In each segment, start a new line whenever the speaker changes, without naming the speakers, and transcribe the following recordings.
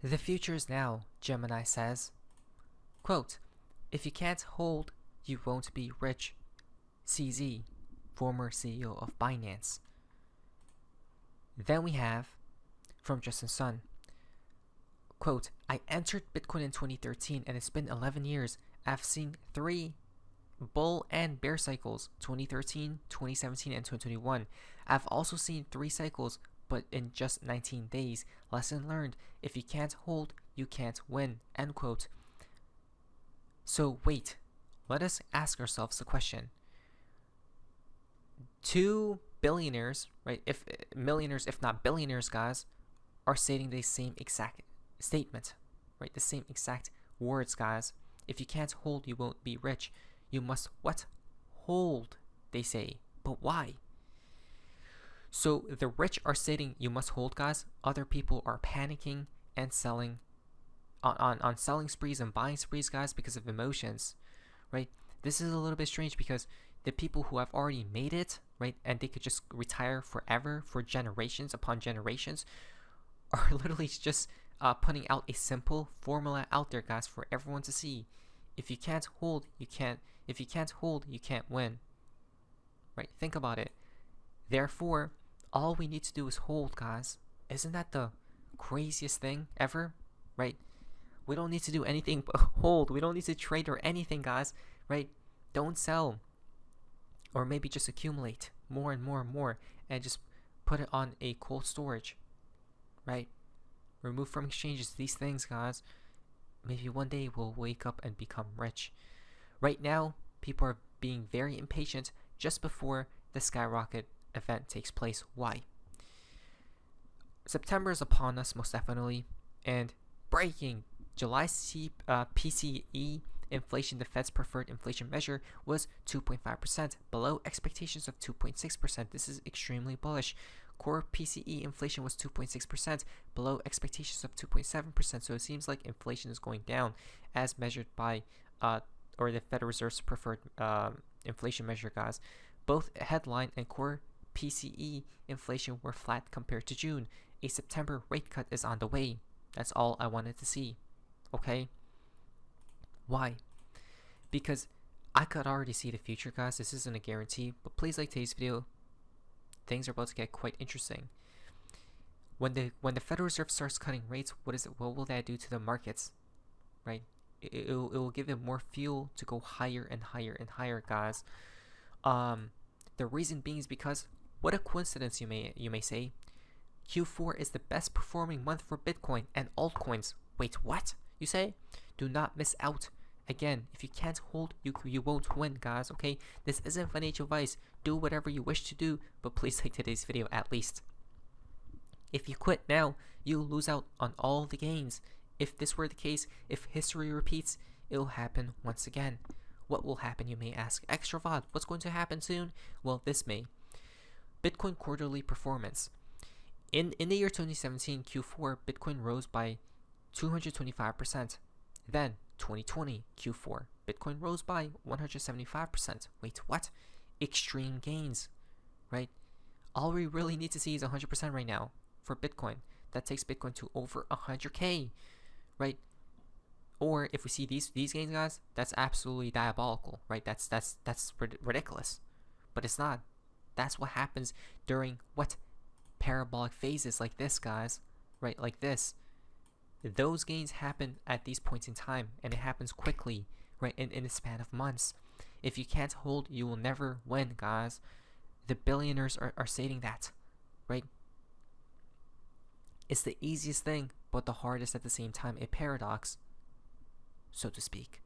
The future is now, Gemini says. Quote, if you can't hold, you won't be rich. CZ, former CEO of Binance. Then we have, from Justin Sun, quote, I entered Bitcoin in 2013 and it's been 11 years. I've seen 3 bull and bear cycles, 2013, 2017, and 2021. I've also seen 3 cycles, but in just 19 days. Lesson learned, if you can't hold, you can't win, end quote. So wait, let us ask ourselves the question. 2 billionaires, right, if millionaires, if not billionaires, guys, are stating the same exact statement, right, the same exact words, guys. If you can't hold, you won't be rich. You must what? Hold, they say. But why? So the rich are stating you must hold, guys. Other people are panicking and selling on selling sprees and buying sprees, guys, because of emotions, right? This is a little bit strange because the people who have already made it, right, and they could just retire forever for generations upon generations, are literally just putting out a simple formula out there, guys, for everyone to see. If you can't hold, you can't. If you can't hold, you can't win. Right? Think about it. Therefore, all we need to do is hold, guys. Isn't that the craziest thing ever? Right? We don't need to do anything but hold. We don't need to trade or anything, guys. Right? Don't sell. Or maybe just accumulate more and more and more and just put it on a cold storage. Right? Remove from exchanges these things, guys. Maybe one day we'll wake up and become rich. Right now, people are being very impatient just before the skyrocket event takes place. Why? September is upon us, most definitely. And breaking, July PCE inflation, the Fed's preferred inflation measure, was 2.5%, below expectations of 2.6%. This is extremely bullish. Core PCE inflation was 2.6%, below expectations of 2.7%. So it seems like inflation is going down as measured by or the Federal Reserve's preferred inflation measure, guys. Both headline and core PCE inflation were flat compared to June. A September rate cut is on the way. That's all I wanted to see. Okay? Why? Because I could already see the future, guys. This isn't a guarantee, but please like today's video. Things are about to get quite interesting. When the Federal Reserve starts cutting rates, what will that do to the markets? Right? It will give it more fuel to go higher and higher and higher, guys. The reason being is because, what a coincidence, you may say. Q4 is the best performing month for Bitcoin and altcoins. Wait, what? You say? Do not miss out. Again, if you can't hold, you won't win, guys, okay? This isn't financial advice. Do whatever you wish to do, but please like today's video at least. If you quit now, you'll lose out on all the gains. If this were the case, if history repeats, it'll happen once again. What will happen, you may ask? Extra VOD, what's going to happen soon? Well, this may. Bitcoin quarterly performance. In the year 2017, Q4, Bitcoin rose by 225%. Then, 2020 Q4, Bitcoin rose by 175%. Wait, what? Extreme gains, right? All we really need to see is 100% right now for Bitcoin. That takes Bitcoin to over 100K, right? Or if we see these gains, guys, that's absolutely diabolical, right? That's ridiculous, but it's not. That's what happens during what? Parabolic phases like this, guys, right? Like this. Those gains happen at these points in time, and it happens quickly, right? In a span of months. If you can't hold, you will never win, guys. The billionaires are stating that, right? It's the easiest thing, but the hardest at the same time. A paradox, so to speak.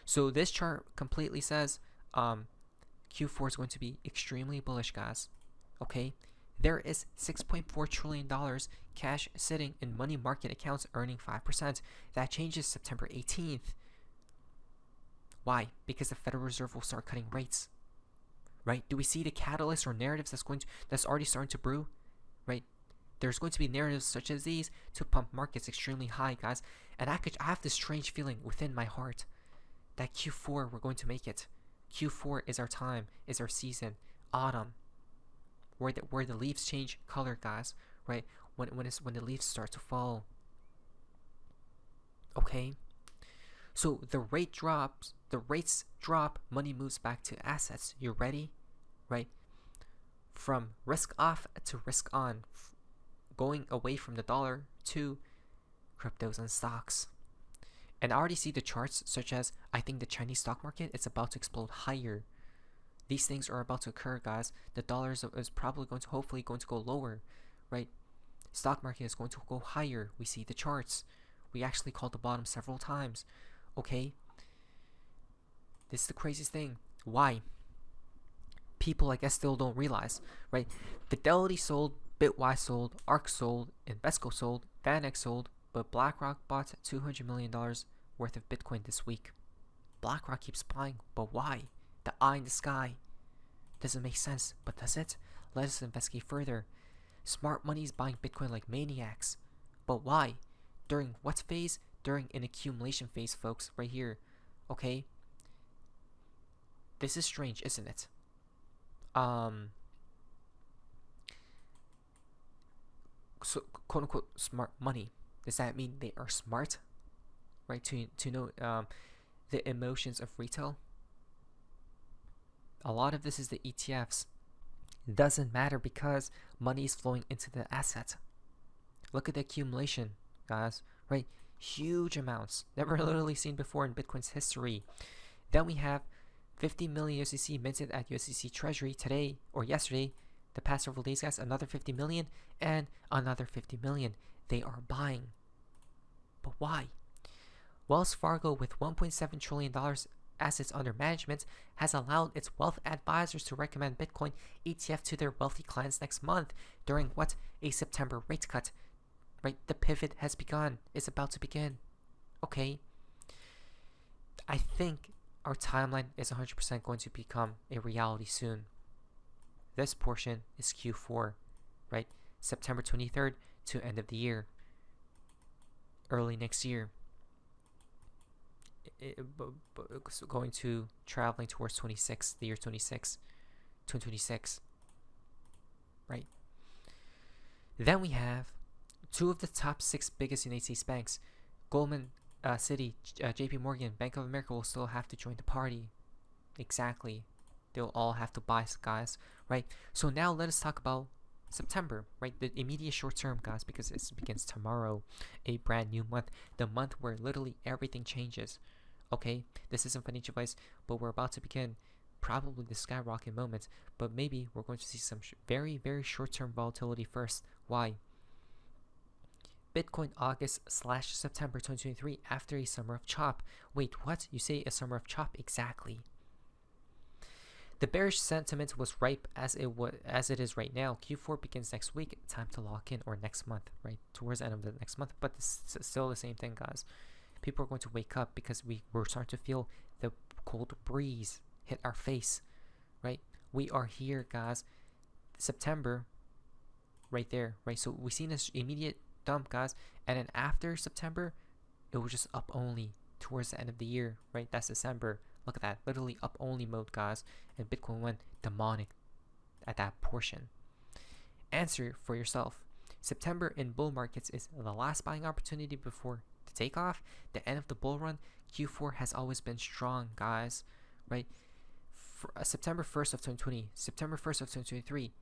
So this chart completely says Q4 is going to be extremely bullish, guys. Okay? There is $6.4 trillion cash sitting in money market accounts earning 5%. That changes September 18th. Why? Because the Federal Reserve will start cutting rates. Right? Do we see the catalyst or narratives that's already starting to brew? Right? There's going to be narratives such as these to pump markets extremely high, guys. And I have this strange feeling within my heart that Q4 we're going to make it. Q4 is our time, is our season, autumn. Where the leaves change color, guys, right? When the leaves start to fall, Okay, so the rates drop, money moves back to assets. You ready? Right? From risk off to risk on, going away from the dollar to cryptos and stocks. And I already see the charts, such as I think the Chinese stock market is about to explode higher. These things are about to occur, guys. The dollar is probably hopefully going to go lower, right? Stock market is going to go higher. We see the charts. We actually called the bottom several times. Okay? This is the craziest thing. Why? People, I guess, still don't realize, right? Fidelity sold, Bitwise sold, ARK sold, Invesco sold, VanEck sold, but BlackRock bought $200 million worth of Bitcoin this week. BlackRock keeps buying, but why? The eye in the sky. Doesn't make sense, but does it? Let us investigate further. Smart money is buying Bitcoin like maniacs. But why? During what phase? During an accumulation phase, folks, right here. Okay? This is strange, isn't it? So, quote unquote, smart money. Does that mean they are smart? Right? To know the emotions of retail? A lot of this is the ETFs. It doesn't matter because money is flowing into the asset. Look at the accumulation, guys, right? Huge amounts, never literally seen before in Bitcoin's history. Then we have 50 million USDC minted at USDC Treasury today or yesterday, the past several days, guys. Another 50 million and another 50 million. They are buying. But why? Wells Fargo, with $1.7 trillion assets under management, has allowed its wealth advisors to recommend Bitcoin ETF to their wealthy clients next month during what? A September rate cut. Right? The pivot has begun. It's about to begin. Okay. I think our timeline is 100% going to become a reality soon. This portion is Q4, right? September 23rd to end of the year. Early next year. Going to traveling towards 26, the year 2026, right? Then we have two of the top 6 biggest United States banks, Goldman City, JP Morgan, Bank of America, will still have to join the party. Exactly. They'll all have to buy, guys, right? So now let us talk about September, right? The immediate short term, guys, because it begins tomorrow, a brand new month, the month where literally everything changes. Okay, this isn't financial advice, but we're about to begin probably the skyrocket moment, but maybe we're going to see some very, very short-term volatility first. Why? Bitcoin August/September 2023 after a summer of chop. Wait, what? You say a summer of chop? Exactly. The bearish sentiment was ripe as it is right now. Q4 begins next week. Time to lock in, or next month, right? Towards the end of the next month, but it's still the same thing, guys. People are going to wake up because we're starting to feel the cold breeze hit our face, right? We are here, guys. September, right there, right? So we seen this immediate dump, guys, and then after September, it was just up only towards the end of the year, right? That's December. Look at that, literally up only mode, guys, and Bitcoin went demonic at that portion. Answer for yourself. September in bull markets is the last buying opportunity before the takeoff, the end of the bull run. Q4 has always been strong, guys, right? September 1st of 2020, September 1st of 2023,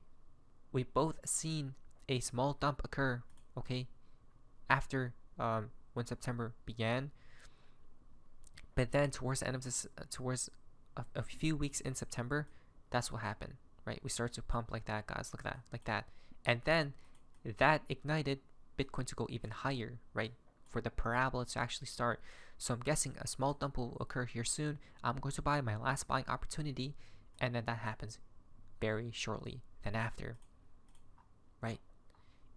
we both seen a small dump occur, okay, after when September began. But then towards the end of this, towards a few weeks in September, that's what happened, right? We started to pump like that, guys. Look at that, like that. And then that ignited Bitcoin to go even higher, right? For the parabola to actually start. So I'm guessing a small dump will occur here soon. I'm going to buy my last buying opportunity, and then that happens very shortly then after, right?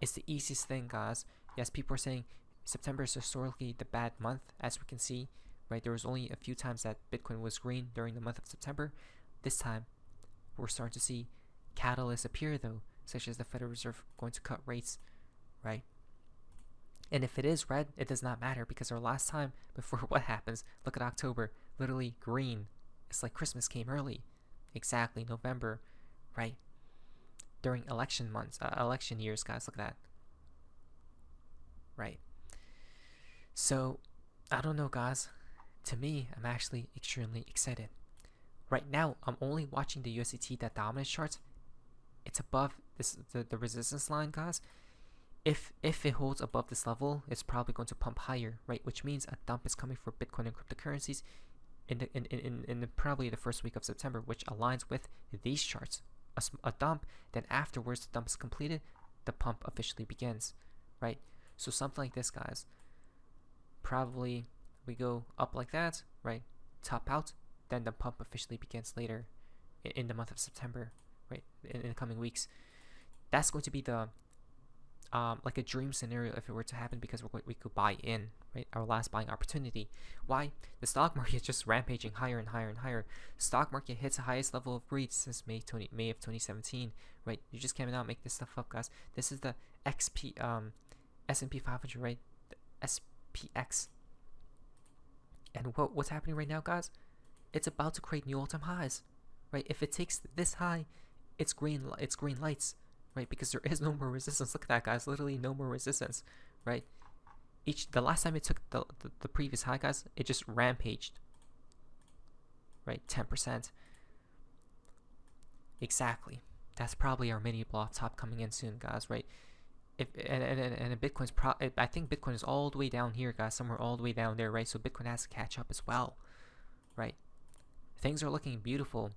It's the easiest thing, guys. Yes, people are saying September is historically the bad month, as we can see, right? There was only a few times that Bitcoin was green during the month of September. This time, we're starting to see catalysts appear, though, such as the Federal Reserve going to cut rates, right? And if it is red, it does not matter, because our last time before what happens, look at October, literally green. It's like Christmas came early. Exactly, November, right? During election months, election years, guys, look at that. Right. So I don't know, guys. To me, I'm actually extremely excited. Right now, I'm only watching the USDT that dominance charts. It's above the resistance line, guys. If it holds above this level, it's probably going to pump higher, right? Which means a dump is coming for Bitcoin and cryptocurrencies in probably the first week of September, which aligns with these charts. A dump, then afterwards the dump is completed, the pump officially begins, right? So something like this, guys. Probably we go up like that, right? Top out, then the pump officially begins later in the month of September, right? In the coming weeks. That's going to be the like a dream scenario if it were to happen, because we could buy in, right? Our last buying opportunity. Why? The stock market is just rampaging higher and higher and higher. Stock market hits the highest level of greed since May of 2017, right? You just cannot make this stuff up, guys. This is the S&P 500, right? The SPX. And what's happening right now, guys? It's about to create new all-time highs, right? If it takes this high, it's green lights, right? Because there is no more resistance. Look at that, guys. Literally no more resistance, right? The last time it took the previous high, guys, it just rampaged, right? 10%. Exactly. That's probably our mini block top coming in soon, guys, right? And Bitcoin's I think Bitcoin is all the way down here, guys, somewhere all the way down there, right? So Bitcoin has to catch up as well, right? Things are looking beautiful.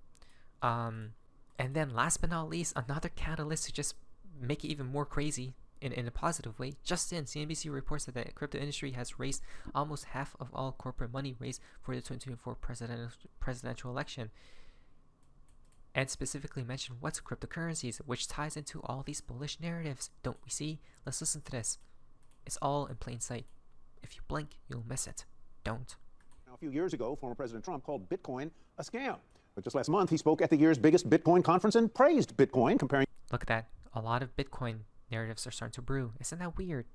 And then last but not least, another catalyst to just make it even more crazy in a positive way. Just in, CNBC reports that the crypto industry has raised almost half of all corporate money raised for the 2024 presidential election. And specifically mention what's cryptocurrencies, which ties into all these bullish narratives. Don't we see? Let's listen to this. It's all in plain sight. If you blink, you'll miss it. Don't.
Now, a few years ago, former President Trump called Bitcoin a scam. But just last month, he spoke at the year's biggest Bitcoin conference and praised Bitcoin, comparing...
Look at that. A lot of Bitcoin narratives are starting to brew. Isn't that weird?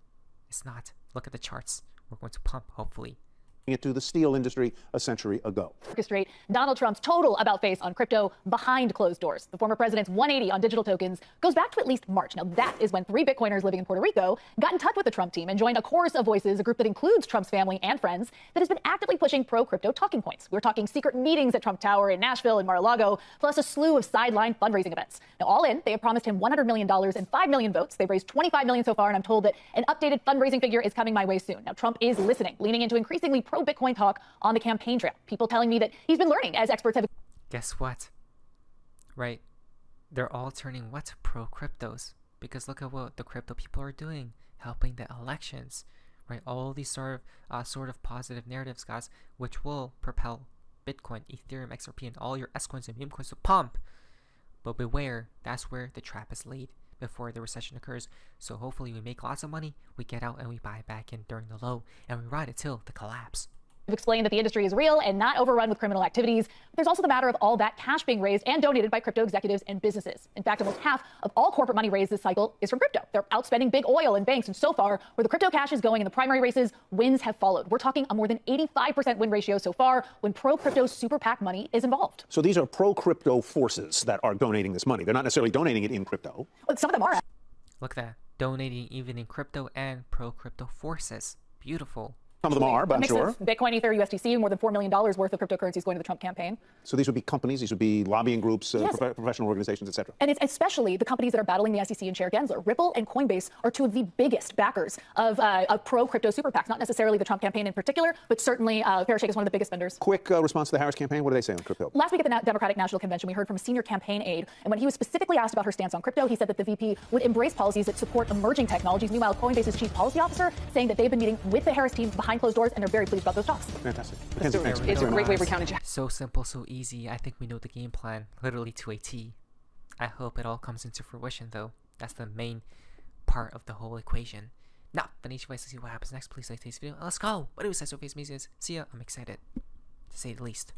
It's not. Look at the charts. We're going to pump, hopefully.
...it to the steel industry a century ago.
Orchestrate Donald Trump's total about-face on crypto behind closed doors. The former president's 180 on digital tokens goes back to at least March. Now, that is when 3 Bitcoiners living in Puerto Rico got in touch with the Trump team and joined a chorus of voices, a group that includes Trump's family and friends, that has been actively pushing pro-crypto talking points. We're talking secret meetings at Trump Tower in Nashville and Mar-a-Lago, plus a slew of sideline fundraising events. Now, all in, they have promised him $100 million and 5 million votes. They've raised 25 million so far, and I'm told that an updated fundraising figure is coming my way soon. Now, Trump is listening, leaning into increasingly pro-Bitcoin talk on the campaign trail. People telling me that he's been learning as experts have...
Guess what? Right. They're all turning what? Pro-cryptos. Because look at what the crypto people are doing. Helping the elections. Right. All these sort of positive narratives, guys, which will propel Bitcoin, Ethereum, XRP, and all your S coins and meme coins to pump. But beware, that's where the trap is laid before the recession occurs. So hopefully we make lots of money, we get out and we buy back in during the low, and we ride it till the collapse.
Explained that the industry is real and not overrun with criminal activities. But there's also the matter of all that cash being raised and donated by crypto executives and businesses. In fact, almost half of all corporate money raised this cycle is from crypto. They're outspending big oil and banks, and so far, where the crypto cash is going in the primary races, wins have followed. We're talking a more than 85% win ratio so far when pro-crypto super PAC money is involved.
So these are pro-crypto forces that are donating this money. They're not necessarily donating it in crypto.
Well, some of them are.
Look at that. Donating even in crypto and pro-crypto forces. Beautiful.
Some of them are, but I'm sure.
Bitcoin, Ether, USDC, more than $4 million worth of cryptocurrencies going to the Trump campaign.
So these would be companies, these would be lobbying groups, yes. Professional organizations, et cetera.
And it's especially the companies that are battling the SEC and Chair Gensler. Ripple and Coinbase are 2 of the biggest backers of pro-crypto super PACs. Not necessarily the Trump campaign in particular, but certainly Parashake is one of the biggest vendors.
Quick response to the Harris campaign. What do they say on crypto?
Last week at the Democratic National Convention, we heard from a senior campaign aide, and when he was specifically asked about her stance on crypto, he said that the VP would embrace policies that support emerging technologies. Meanwhile, Coinbase's chief policy officer saying that they've been meeting with the Harris team behind closed doors, and they're very pleased about those talks.
Fantastic.
It's a great way of recounting.
So simple, so easy. I think we know the game plan, literally to a T. I hope it all comes into fruition, though. That's the main part of the whole equation. Now, the nature wise to see what happens next. Please like today's video. Let's go. What do we say? So face me? See ya. I'm excited, to say the least.